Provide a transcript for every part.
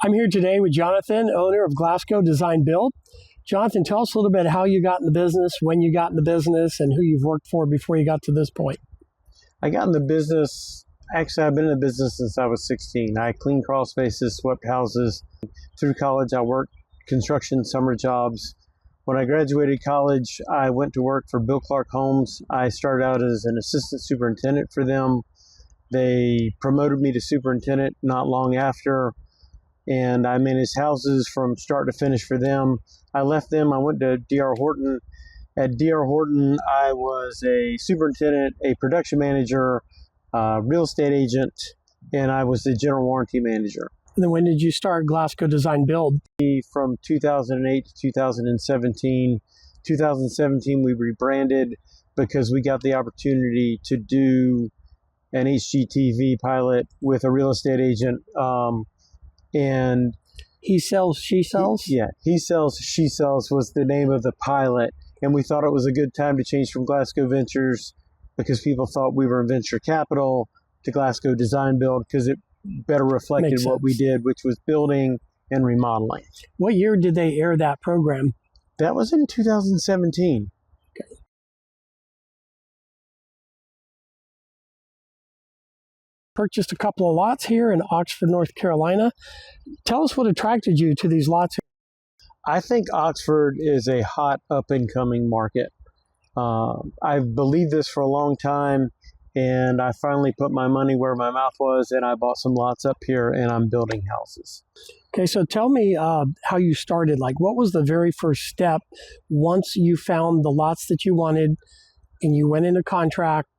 I'm here today with Jonathan, owner of Glasgow Design Build. Jonathan, tell us a little bit how you got in the business, when you got in the business, and who you've worked for before you got to this point. I got in the business, actually I've been in the business since I was 16. I cleaned crawl spaces, swept houses. Through college I worked construction summer jobs. When I graduated college, I went to work for Bill Clark Homes. I started out as an assistant superintendent for them. They promoted me to superintendent not long after, and I managed houses from start to finish for them. I left them, I went to D.R. Horton. At D.R. Horton, I was a superintendent, a production manager, real estate agent, and I was the general warranty manager. And then when did you start Glasgow Design Build? From 2008 to 2017. 2017, we rebranded because we got the opportunity to do an HGTV pilot with a real estate agent. And He sells, she sells? He sells, she sells was the name of the pilot. And we thought it was a good time to change from Glasgow Ventures because people thought we were in venture capital to Glasgow Design Build because it better reflected what we did, which was building and remodeling. What year did they air that program? That was in 2017. Okay. Purchased a couple of lots here in Oxford, North Carolina. Tell us what attracted you to these lots. I think Oxford is a hot up-and-coming market. I've believed this for a long time, and I finally put my money where my mouth was, and I bought some lots up here, and I'm building houses. Okay, so tell me how you started. Like, what was the very first step once you found the lots that you wanted, and you went into contract,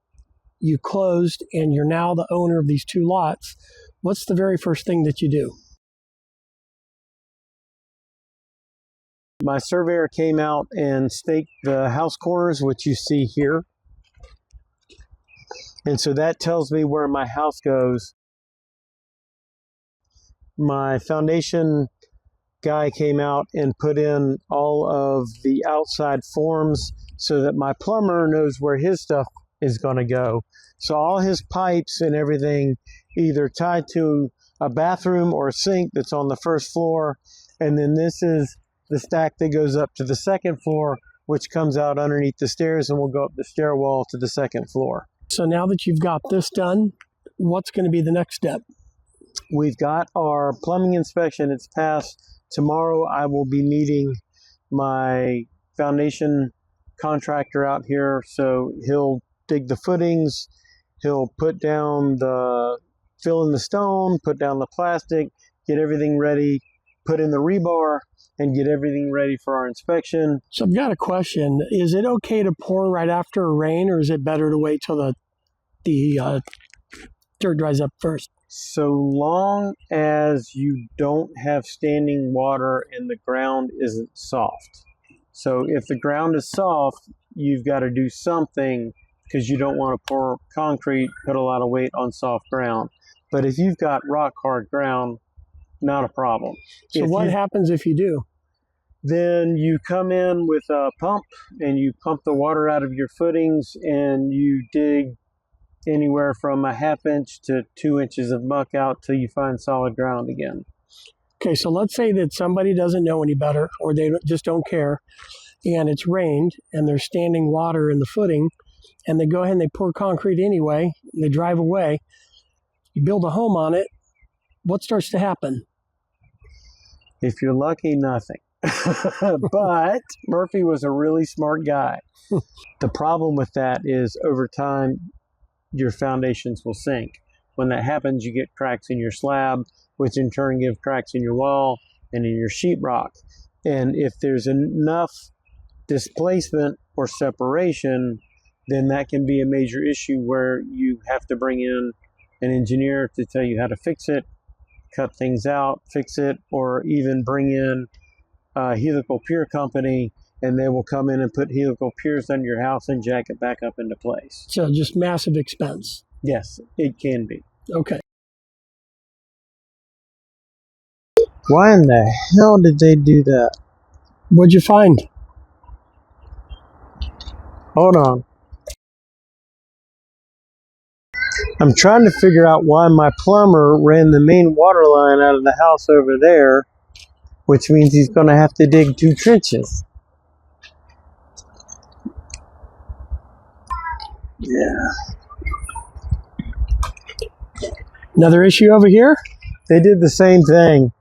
you closed, and you're now the owner of these two lots? What's the very first thing that you do? My surveyor came out and staked the house corners, which you see here. And so that tells me where my house goes. My foundation guy came out and put in all of the outside forms so that my plumber knows where his stuff is going to go. So all his pipes and everything either tied to a bathroom or a sink that's on the first floor. And then this is the stack that goes up to the second floor, which comes out underneath the stairs and will go up the stairwell to the second floor. So now that you've got this done, what's going to be the next step? We've got our plumbing inspection. It's passed. Tomorrow I will be meeting my foundation contractor out here. So he'll dig the footings, he'll put down fill in the stone, put down the plastic, get everything ready, put in the rebar, and get everything ready for our inspection. So I've got a question. Is it okay to pour right after a rain, or is it better to wait till the dirt dries up first? So long as you don't have standing water and the ground isn't soft. So if the ground is soft, you've got to do something because you don't want to pour concrete, put a lot of weight on soft ground. But if you've got rock hard ground, not a problem. So what happens if you do? Then you come in with a pump and you pump the water out of your footings and you dig anywhere from a ½ inch to 2 inches of muck out till you find solid ground again. Okay, so let's say that somebody doesn't know any better, or they just don't care, and it's rained and there's standing water in the footing, and they go ahead and they pour concrete anyway, and they drive away. You build a home on it. What starts to happen? If you're lucky, nothing. But Murphy was a really smart guy. The problem with that is over time, your foundations will sink. When that happens, you get cracks in your slab, which in turn give cracks in your wall and in your sheetrock. And if there's enough displacement or separation, then that can be a major issue where you have to bring in an engineer to tell you how to fix it, cut things out, fix it, or even bring in a helical pier company, and they will come in and put helical piers under your house and jack it back up into place. So just massive expense. Yes, it can be. Okay. Why in the hell did they do that? What'd you find? Hold on. I'm trying to figure out why my plumber ran the main water line out of the house over there, which means he's going to have to dig 2 trenches. Yeah. Another issue over here? They did the same thing.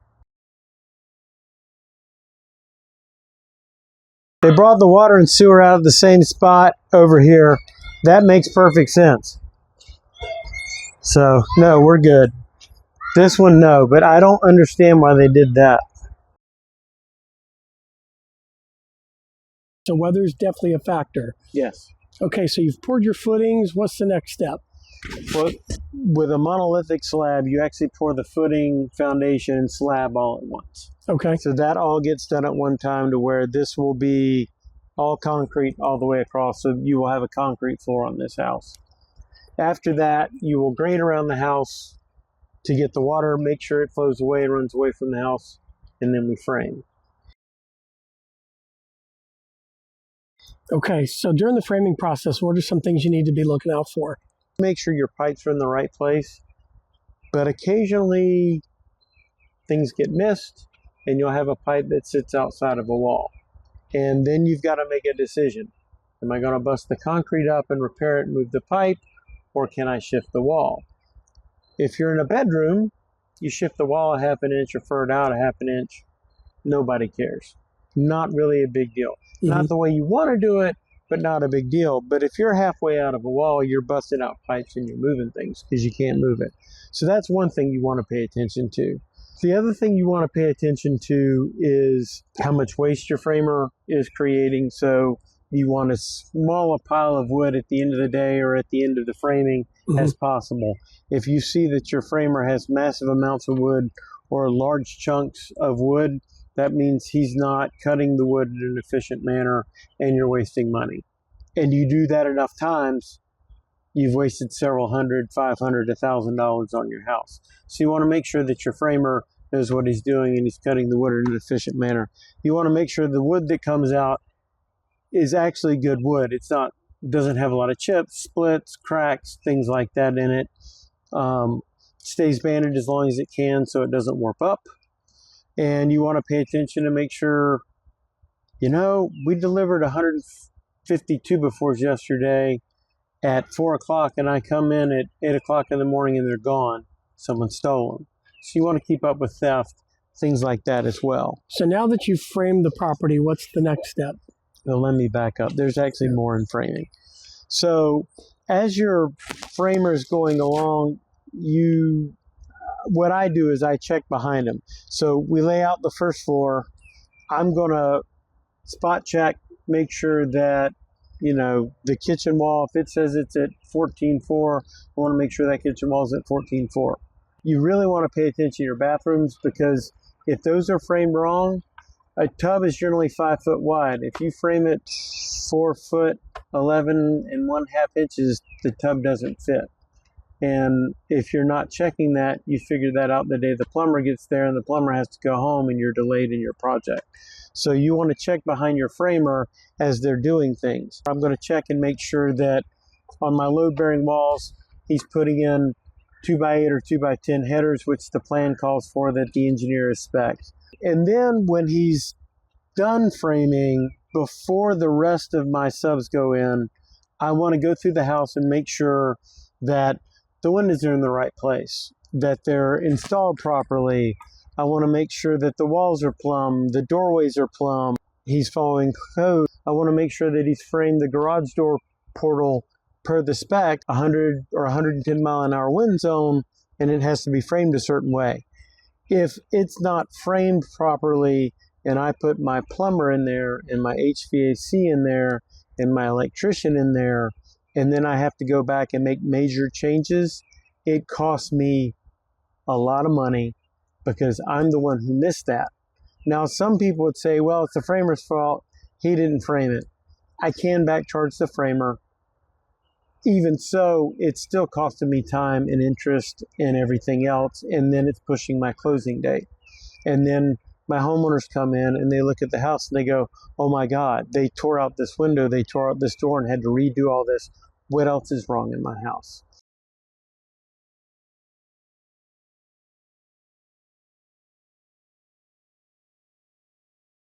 They brought the water and sewer out of the same spot over here. That makes perfect sense. So, no, we're good. This one, no, but I don't understand why they did that. So weather's definitely a factor. Yes. Okay, so you've poured your footings. What's the next step? Well, with a monolithic slab, you actually pour the footing, foundation, and slab all at once. Okay. So that all gets done at one time to where this will be all concrete all the way across. So you will have a concrete floor on this house. After that, you will grade around the house to get the water, make sure it flows away and runs away from the house, and then we frame. Okay, so during the framing process, what are some things you need to be looking out for? Make sure your pipes are in the right place, but occasionally things get missed and you'll have a pipe that sits outside of a wall. And then you've got to make a decision. Am I going to bust the concrete up and repair it and move the pipe, or can I shift the wall? If you're in a bedroom, you shift the wall a half an inch or fur it out a half an inch. Nobody cares. Not really a big deal. Not the way you want to do it, but not a big deal. But if you're halfway out of a wall, you're busting out pipes and you're moving things because you can't move it. So that's one thing you want to pay attention to. The other thing you want to pay attention to is how much waste your framer is creating. So you want as small a pile of wood at the end of the day or at the end of the framing as possible. If you see that your framer has massive amounts of wood or large chunks of wood, that means he's not cutting the wood in an efficient manner and you're wasting money. And you do that enough times, you've wasted several hundred, $500, $1,000 on your house. So you want to make sure that your framer knows what he's doing and he's cutting the wood in an efficient manner. You want to make sure the wood that comes out is actually good wood. It's not, doesn't have a lot of chips, splits, cracks, things like that in it. Stays banded as long as it can so it doesn't warp up. And you want to pay attention to make sure, you know, we delivered 150 2x4s yesterday at 4 o'clock, and I come in at 8 o'clock in the morning and they're gone. Someone stole them. So you want to keep up with theft, things like that as well. So now that you've framed the property, what's the next step? Now let me back up. There's actually more in framing. So as your framer is going along, what I do is I check behind them. So we lay out the first floor. I'm going to spot check, make sure that, you know, the kitchen wall, if it says it's at 14.4, I want to make sure that kitchen wall is at 14.4. You really want to pay attention to your bathrooms because if those are framed wrong, a tub is generally 5 foot wide. If you frame it 4 foot 11 and 1/2 inches, the tub doesn't fit. And if you're not checking that, you figure that out the day the plumber gets there and the plumber has to go home and you're delayed in your project. So you want to check behind your framer as they're doing things. I'm going to check and make sure that on my load-bearing walls, he's putting in 2x8 or 2x10 headers, which the plan calls for that the engineer has spec'd. And then when he's done framing, before the rest of my subs go in, I want to go through the house and make sure that the windows are in the right place, that they're installed properly. I want to make sure that the walls are plumb, the doorways are plumb, he's following code. I want to make sure that he's framed the garage door portal per the spec, 100 or 110 mile an hour wind zone, and it has to be framed a certain way. If it's not framed properly and I put my plumber in there and my HVAC in there and my electrician in there, and then I have to go back and make major changes, it costs me a lot of money because I'm the one who missed that. Now, some people would say, well, it's the framer's fault. He didn't frame it. I can back charge the framer. Even so, it's still costing me time and interest and everything else, and then it's pushing my closing date. And then my homeowners come in and they look at the house and they go, oh my God, they tore out this window, they tore out this door and had to redo all this. What else is wrong in my house?